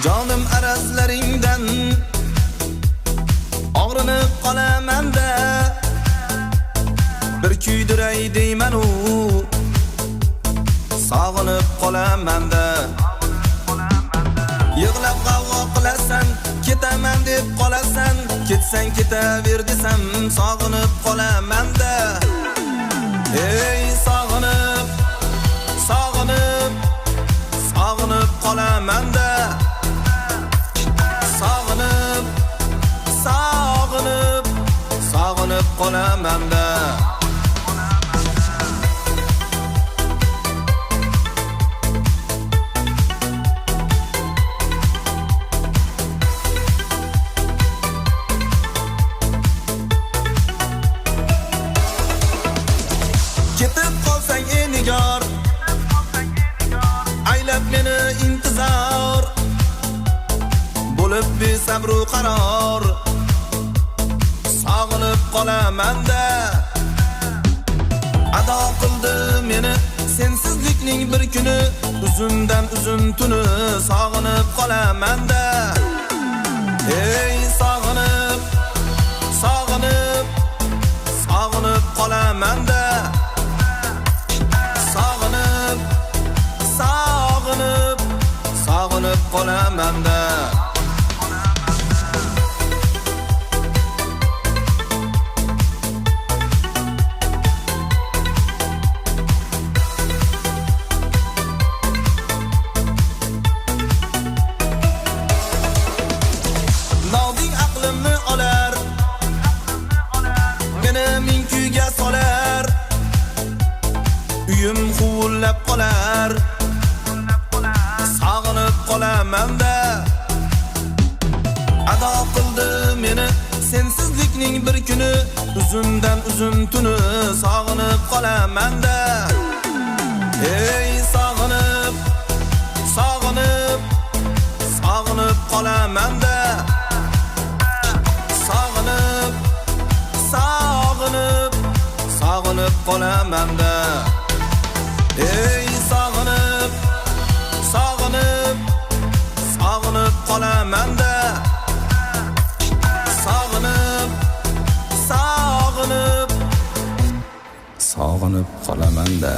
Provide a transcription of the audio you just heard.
Jonim arazlaringdan og'rinib qolaman-da, bir kuydiray deyman u, sog'inib qolaman-da. Yig'lab g'avg'o qilasan, ketaman deb qolasan, ketsang ketaver desam, sog'inib qolaman-da. Ey sog'inib, sog'inib, sog'inib qolaman-da. Sog'inib, sog'inib, sog'inib qolaman-da. Ketib qolsang ey nigor, aylab meni intizor, bo'lib besabru qaror, sog'inib qolaman-da. Ado qildi meni sensizlikning bir kuni, uzundan uzun tuni, sog'inib qolaman-da. Ey sog'inib, sog'inib, sog'inib qolaman-da. Sog'inib, sog'inib, sog'inib qolaman-da. Noding aqlimni olar, meni ming kuyga solar, uyim huvullab qolar, sog'inib qolaman-da. Ado qildi meni sensizlikning bir kuni, uzundan uzun tuni, sog'inib qolaman-da. Ey sog'inib, sog'inib, sog'inib qolaman-da. Sog'inib, sog'inib, sog'inib qolaman-da. Ey sog'inib, sog'inib, sog'inib qolaman-da. Sog'inib, sog'inib, sog'inib qolaman-da.